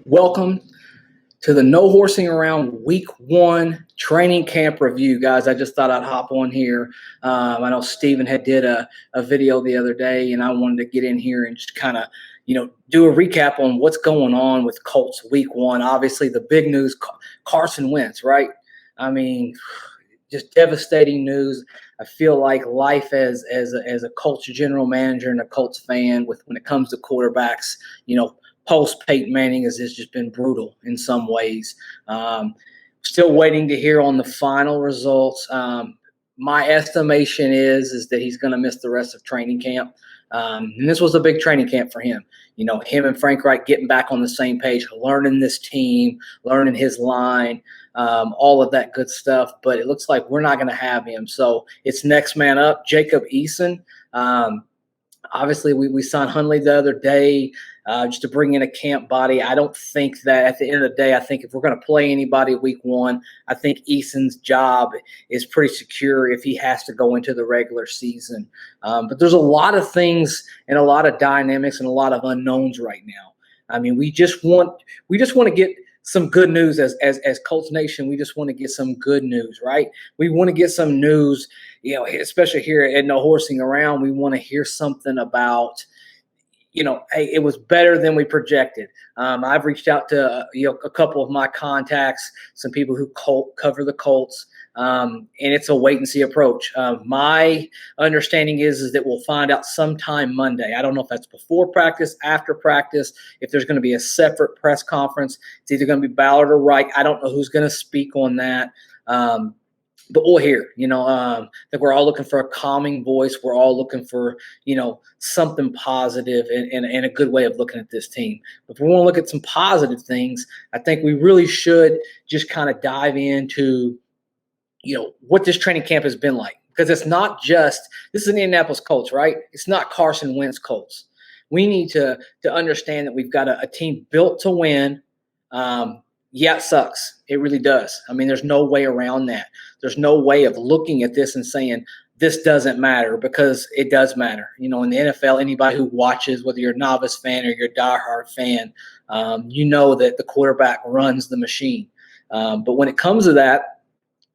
Welcome to the No Horsing Around Week 1 training camp review, guys. I just thought I'd hop on here. I know Steven had did a video the other day, and I wanted to get in here and just kind of, do a recap on what's going on with Colts Week 1. Obviously, the big news, Carson Wentz, right? I mean, just devastating news. I feel like life as a Colts general manager and a Colts fan, when it comes to quarterbacks, post Peyton Manning has just been brutal in some ways. Still waiting to hear on the final results. My estimation is that he's going to miss the rest of training camp. And this was a big training camp for him. Him and Frank Reich getting back on the same page, learning this team, learning his line, all of that good stuff. But it looks like we're not going to have him. So it's next man up, Jacob Eason. Obviously, we signed Hundley the other day just to bring in a camp body. I don't think that at the end of the day, I think if we're going to play anybody week 1, I think Eason's job is pretty secure if he has to go into the regular season. But there's a lot of things and a lot of dynamics and a lot of unknowns right now. I mean, we just want to get some good news as Colts Nation. We just want to get some good news, right? We want to get some news, especially here at No Horsing Around. We want to hear something about, hey, it was better than we projected. I've reached out to a couple of my contacts, some people who cover the Colts, and it's a wait and see approach. My understanding is that we'll find out sometime Monday. I don't know if that's before practice, after practice, if there's going to be a separate press conference. It's either going to be Ballard or Reich. I don't know who's going to speak on that. But we'll hear, I think we're all looking for a calming voice. We're all looking for, something positive and a good way of looking at this team. But if we want to look at some positive things, I think we really should just kind of dive into, what this training camp has been like. Because it's not just, this is an Indianapolis Colts, right? It's not Carson Wentz Colts. We need to understand that we've got a team built to win. Yeah, it sucks. It really does. I mean, there's no way around that. There's no way of looking at this and saying this doesn't matter, because it does matter. In the NFL, anybody who watches, whether you're a novice fan or you're a diehard fan, you know that the quarterback runs the machine. But when it comes to that,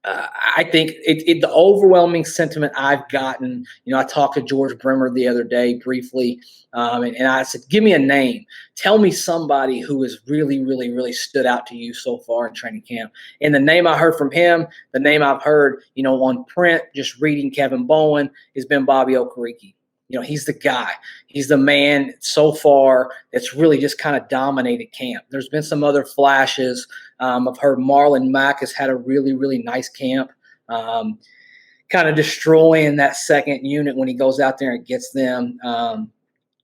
I think the overwhelming sentiment I've gotten, I talked to George Bremer the other day briefly, and I said, give me a name. Tell me somebody who has really, really, really stood out to you so far in training camp. And the name I heard from him, the name I've heard, on print, just reading Kevin Bowen, has been Bobby Okereke. He's the guy. He's the man so far that's really just kind of dominated camp. There's been some other flashes. I've heard Marlon Mack has had a really, really nice camp, kind of destroying that second unit when he goes out there and gets them.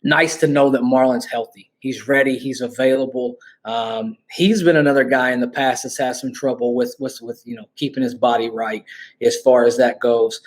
Nice to know that Marlon's healthy. He's ready. He's available. He's been another guy in the past that's had some trouble with keeping his body right as far as that goes.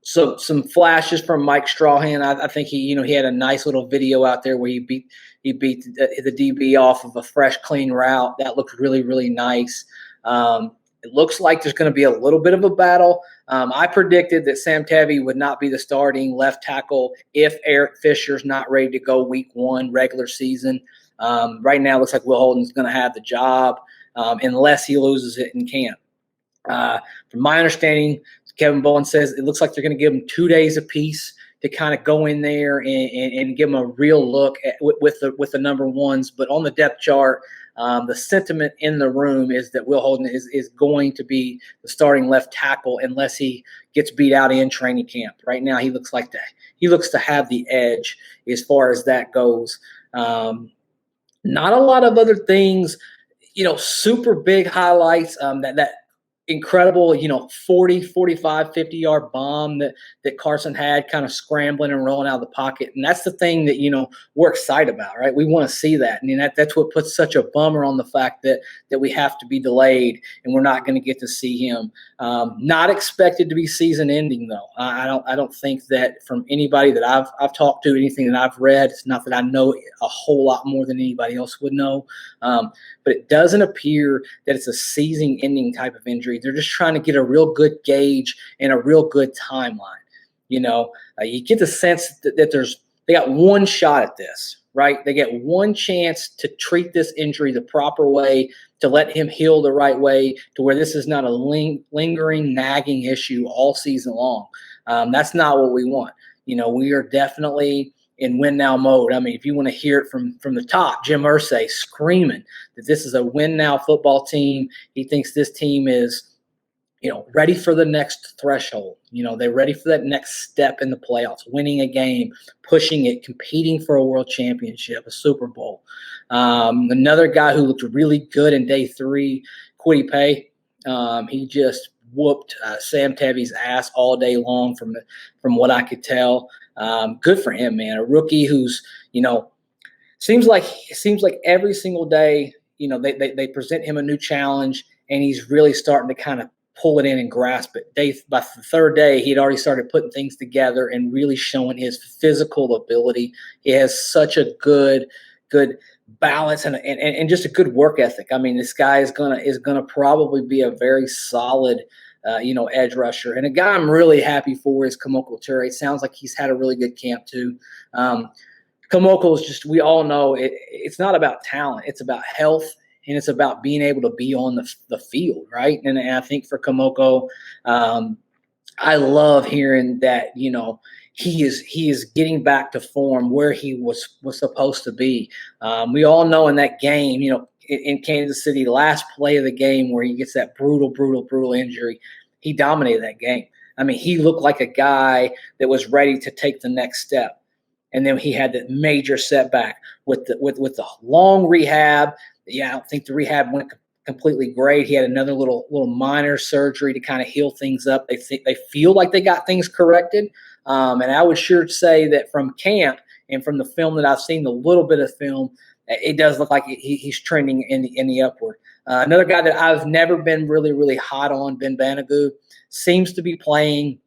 So some flashes from Mike Strahan. I think he had a nice little video out there where he beat the DB off of a fresh, clean route. That looked really, really nice. It looks like there's going to be a little bit of a battle. I predicted that Sam Tevy would not be the starting left tackle if Eric Fisher's not ready to go week 1 regular season. Right now, it looks like Will Holden's going to have the job unless he loses it in camp. From my understanding, Kevin Bowen says it looks like they're going to give him 2 days apiece to kind of go in there and give him a real look with the number ones. But on the depth chart, the sentiment in the room is that Will Holden is going to be the starting left tackle unless he gets beat out in training camp. Right now, he looks to have the edge as far as that goes. Not a lot of other things, super big highlights. That incredible, 40, 45, 50-yard bomb that Carson had, kind of scrambling and rolling out of the pocket. And that's the thing that, we're excited about, right? We want to see that. And that's what puts such a bummer on the fact that we have to be delayed and we're not going to get to see him. Not expected to be season ending, though. I don't think that from anybody that I've talked to, anything that I've read, it's not that I know a whole lot more than anybody else would know. But it doesn't appear that it's a season-ending type of injury. They're just trying to get a real good gauge and a real good timeline. You get the sense that they got one shot at this, right? They get one chance to treat this injury the proper way, to let him heal the right way, to where this is not a lingering, nagging issue all season long. That's not what we want. We are definitely in win now mode. I mean, if you want to hear it from the top, Jim Irsay screaming that this is a win now football team. He thinks this team is, ready for the next threshold. They're ready for that next step in the playoffs, winning a game, pushing it, competing for a world championship, a Super Bowl. Another guy who looked really good in day 3, Kwity Paye. He just whooped Sam Tevi's ass all day long from what I could tell. Good for him, man. A rookie who's, seems like every single day, they present him a new challenge, and he's really starting to kind of pull it in and grasp it. By the third day, he had already started putting things together and really showing his physical ability. He has such a good balance and just a good work ethic. I mean, this guy is gonna probably be a very solid edge rusher. And a guy I'm really happy for is Kamoko Toure. It sounds like he's had a really good camp too. Kamoko is just, we all know it's not about talent. It's about health, and it's about being able to be on the field, right? And I think for Kamoko, I love hearing that, he is getting back to form where he was supposed to be. We all know in that game, in Kansas City, last play of the game where he gets that brutal injury, he dominated that game. I mean, he looked like a guy that was ready to take the next step. And then he had that major setback with the long rehab. Yeah, I don't think the rehab went completely great. He had another little minor surgery to kind of heal things up. They feel like they got things corrected. And I would sure say that from camp and from the film that I've seen, the little bit of film, it does look like he's trending in the upward. Another guy that I've never been really hot on, Ben Banogu, seems to be playing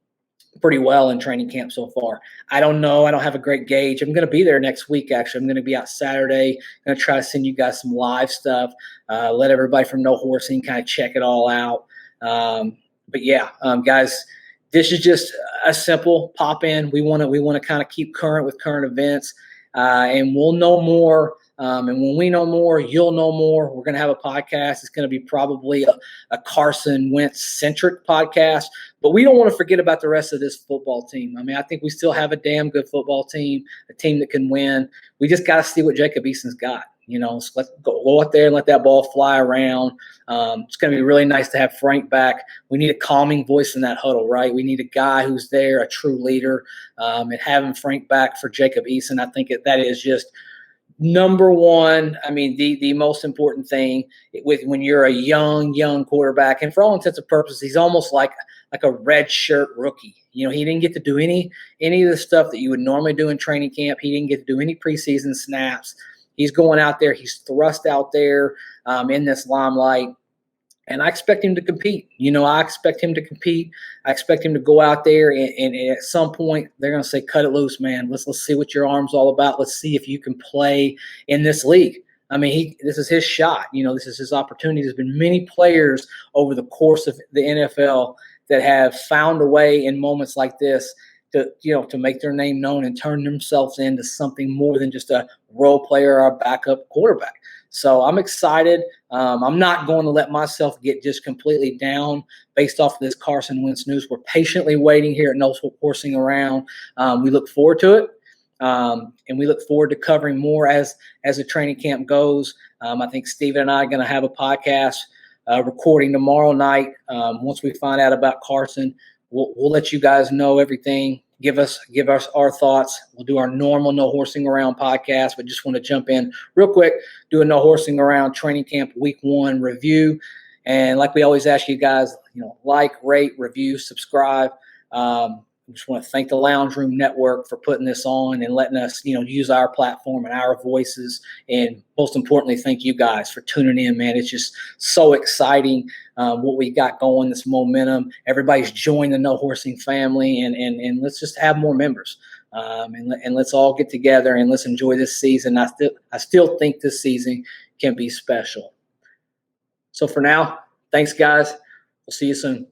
pretty well in training camp so far. I don't know. I don't have a great gauge. I'm going to be there next week, actually. I'm going to be out Saturday. I'm going to try to send you guys some live stuff, let everybody from No Horsing kind of check it all out. But yeah, guys, this is just a simple pop in. We want to kind of keep current with current events, and we'll know more. And when we know more, you'll know more. We're going to have a podcast. It's going to be probably a Carson Wentz-centric podcast. But we don't want to forget about the rest of this football team. I mean, I think we still have a damn good football team, a team that can win. We just got to see what Jacob Eason's got. So let's go out there and let that ball fly around. It's going to be really nice to have Frank back. We need a calming voice in that huddle, right? We need a guy who's there, a true leader. And having Frank back for Jacob Eason, I think that is just – number one. I mean, the most important thing when you're a young quarterback, and for all intents and purposes, he's almost like a red shirt rookie. He didn't get to do any of the stuff that you would normally do in training camp. He didn't get to do any preseason snaps. He's going out there. He's thrust out there in this limelight. And I expect him to compete. I expect him to compete. I expect him to go out there and at some point they're going to say, cut it loose, man. Let's see what your arm's all about. Let's see if you can play in this league. I mean, this is his shot. This is his opportunity. There's been many players over the course of the NFL that have found a way in moments like this to make their name known and turn themselves into something more than just a role player or a backup quarterback. So I'm excited. I'm not going to let myself get just completely down based off of this Carson Wentz news. We're patiently waiting here at No Horsing Around. We look forward to it, and we look forward to covering more as the training camp goes. I think Steven and I are going to have a podcast recording tomorrow night. Once we find out about Carson, we'll let you guys know everything. Give us our thoughts. We'll do our normal No Horsing Around podcast, but just want to jump in real quick, do a No Horsing Around training camp week 1 review. And like we always ask you guys, like, rate, review, subscribe. I just want to thank the Lounge Room Network for putting this on and letting us, use our platform and our voices. And most importantly, thank you guys for tuning in, man. It's just so exciting what we got going, this momentum. Everybody's joined the No Horsing family, and let's just have more members. And let's all get together and let's enjoy this season. I still think this season can be special. So for now, thanks, guys. We'll see you soon.